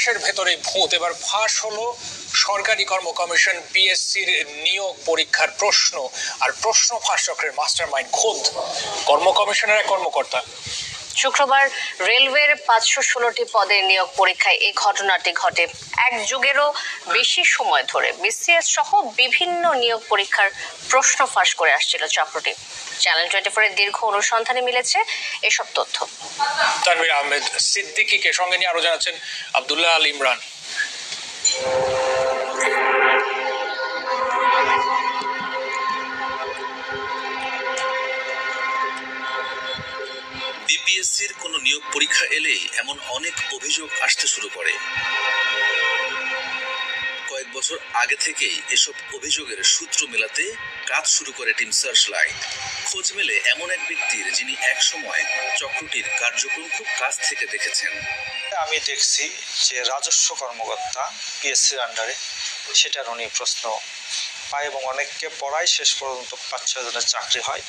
মাসের ভেতরে ভূত। এবার ফাঁস হলো সরকারি কর্ম কমিশন পিএসসির নিয়োগ পরীক্ষার প্রশ্ন, আর প্রশ্ন ফাঁস চক্রের মাস্টারমাইন্ড খোদ কর্ম কমিশনের এক কর্মকর্তা। শুক্রবার রেলওয়ের 516টি পদের নিয়োগ পরীক্ষায় এই ঘটনাটি ঘটে। এক যুগেরও বেশি সময় ধরে বিসিএস সহ বিভিন্ন নিয়োগ পরীক্ষার প্রশ্ন ফাঁস করে আসছিল চক্রটি। চ্যানেল 24 এর দীর্ঘ অনুসন্ধানে মিলেছে এসব তথ্য। তানভীর আহমেদ সিদ্দিকীকে সঙ্গে নিয়ে আরো জানাচ্ছেন আব্দুল্লাহ আল ইমরান। বিপিএসসির কোনো নিয়োগ পরীক্ষা এলেই এমন অনেক অভিযোগ আসতে শুরু করে। কয়েক বছর আগে থেকেই এসব অভিযোগের সূত্র মেলাতে কাজ শুরু করে টিম সার্চলাইট। খোঁজ মেলে এমন এক ব্যক্তির, যিনি এক সময় চক্রটির কার্যক্রম খুব কাছ থেকে দেখেছেন। আমি দেখছি যে রাজস্ব কর্মকর্তা পিএসসির আন্ডারে, সেটার উনি প্রশ্ন পায় এবং অনেককে পড়ায়, শেষ পর্যন্ত 5-6 জনের চাকরি হয়।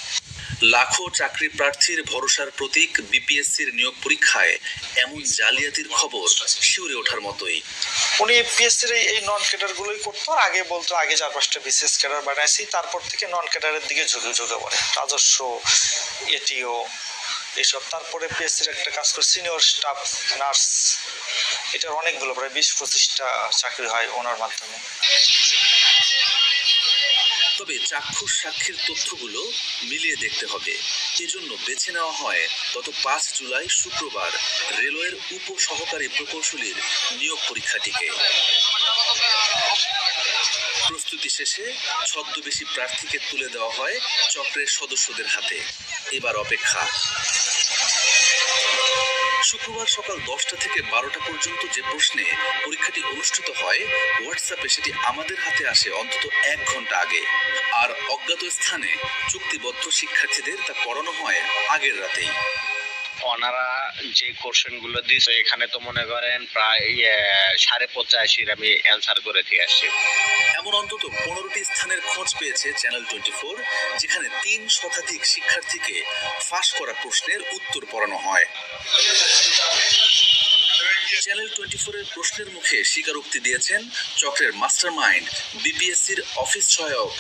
লাখো চাকরি প্রার্থীর ভরসার প্রতীক বিপিএসসির নিয়োগ পরীক্ষায় এমন জালিয়াতির খবর শিউরে ওঠার মতোই। উনি পিএসসির এই নন ক্যাডারগুলোই করতো। আগে বলতো আগে 4-5টা বিসিএস ক্যাডার বানাইছি, তারপর থেকে নন ক্যাডারের দিকে ঝুঁকে পড়ে, রাজস্ব, এটিও এইসব। তারপরে পিএসসির একটা কাজ করে সিনিয়র স্টাফ নার্স, এটার অনেকগুলো প্রায় 20-25টা চাকরি হয় ওনার মাধ্যমে। তবে চাক্ষুষ সাক্ষীর তথ্যগুলো মিলিয়ে দেখতে হবে। এজন্য বেছে নেওয়া হয় গত 5 জুলাই শুক্রবার রেলওয়ের উপসহকারী প্রকৌশলীর নিয়োগ পরীক্ষাটিকে। প্রস্তুতি শেষে ছদ্মবেশী প্রার্থীকে তুলে দেওয়া হয় চক্রের সদস্যদের হাতে। এবার অপেক্ষা। শুক্রবার সকাল 10টা থেকে 12টা পর্যন্ত যে প্রশ্নে পরীক্ষাটি অনুষ্ঠিত হয়, হোয়াটসঅ্যাপে সেটি আমাদের হাতে আসে অন্তত 1 ঘন্টা আগে। আর অজ্ঞাত স্থানে চুক্তিবদ্ধ শিক্ষার্থীদের তা পড়ানো হয় আগের রাতেই। ওনারা যে কোশ্চেনগুলো দিয়েছে, এখানে তো মনে করেন প্রায় 85 আমি অ্যান্সার করে দিয়ে আসছি। এমন অন্তত 15টি স্থানের খোঁজ পেয়েছে চ্যানেল 24, যেখানে 3 শতাধিক শিক্ষার্থীকে ফাঁস করা প্রশ্নের উত্তর পড়ানো হয়। চ্যানেল 24 এর প্রশ্নের মুখে স্বীকারোক্তি দিয়েছেন চক্রের মাস্টারমাইন্ড বিপিএসসির অফিস সহায়ক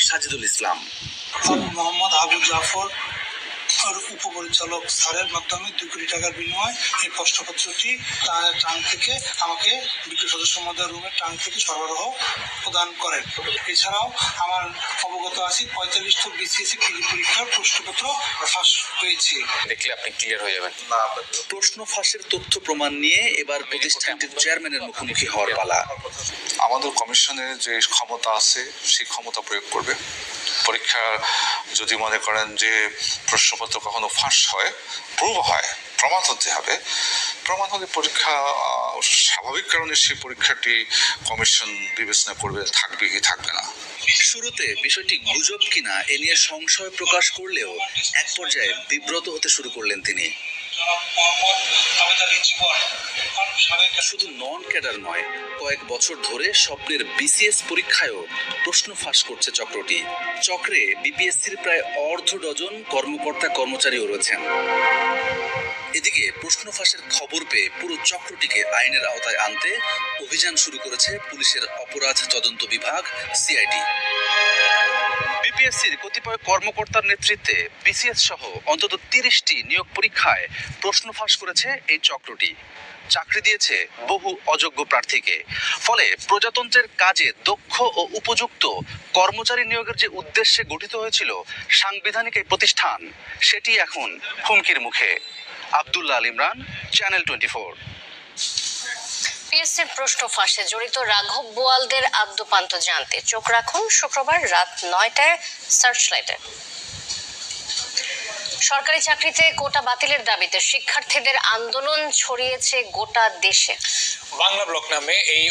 সাজিদুল ইসলাম। মোহাম্মদ আবু জাফর উপপরিচালক স্যারের মাধ্যমে 2 কোটি টাকার বিনিময়ে এই প্রশ্নপত্রটি ট্রাঙ্ক থেকে আমাকে বিক্রি সদস্য মহোদয়ের রুমের ট্রাঙ্ক থেকে সরবরাহ প্রদান করেন। এছাড়াও আমার অবগত আছি 45টা বিসিএসসি পিজি পরীক্ষার প্রশ্নপত্র ফাঁস হয়েছে। দেখলে আপনি ক্লিয়ার হয়ে যাবেন। প্রশ্ন ফাঁসের তথ্য প্রমাণ নিয়ে এবার প্রতিষ্ঠানটির চেয়ারম্যানের মুখোমুখি হওয়ার পালা। আমাদের কমিশনের যে ক্ষমতা আছে সেই ক্ষমতা প্রয়োগ করবে। পরীক্ষা যদি মনে করেন যে প্রশ্নপত্র কখনো ফাঁস হয়, প্রুভ হয়, প্রমাণ হতে হবে। প্রমাণ হলে পরীক্ষা স্বাভাবিক কারণে সেই পরীক্ষাটি কমিশন বিবেচনা করবে, থাকবে কি থাকবে না। শুরুতে বিষয়টি গুজব কিনা এ নিয়ে সংশয় প্রকাশ করলেও এক পর্যায়ে বিব্রত হতে শুরু করলেন তিনি। শুধু নন ক্যাডার নয়, কয়েক বছর ধরে স্বপ্নের বিসিএস পরীক্ষায়ও প্রশ্ন ফাঁস করছে চক্রটি। চক্রে বিপিএসসির প্রায় অর্ধ ডজন কর্মকর্তা কর্মচারীও রয়েছেন। এদিকে প্রশ্ন ফাঁসের খবর পেয়ে পুরো চক্রটিকে আইনের আওতায় আনতে অভিযান শুরু করেছে পুলিশের অপরাধ তদন্ত বিভাগ সিআইডি। বিপিএসসির কতিপয় কর্মকর্তার নেতৃত্বে বিসিএস সহ অন্তত 30টি নিয়োগ পরীক্ষায় প্রশ্ন ফাঁস করেছে এই চক্রটি। চাকরি দিয়েছে বহু অযোগ্য প্রার্থীকে। ফলে প্রজাতন্ত্রের কাজে দক্ষ ও উপযুক্ত কর্মচারী নিয়োগের যে উদ্দেশ্যে গঠিত হয়েছিল সাংবিধানিক এই প্রতিষ্ঠান, সেটি এখন হুমকির মুখে। আব্দুল্লাহ আল ইমরান, চ্যানেল 24। পিএসসির প্রশ্ন ফাঁসে জড়িত রাঘব বোয়ালদের আদ্যোপান্ত জানতে চোখ রাখুন শুক্রবার রাত 9টায় সার্চলাইটে। সরকারি চাকরিতে কোটা বাতিলের দাবিতে শিক্ষার্থীদের আন্দোলন ছড়িয়েছে গোটা দেশে। বাংলা ব্লক নামে এই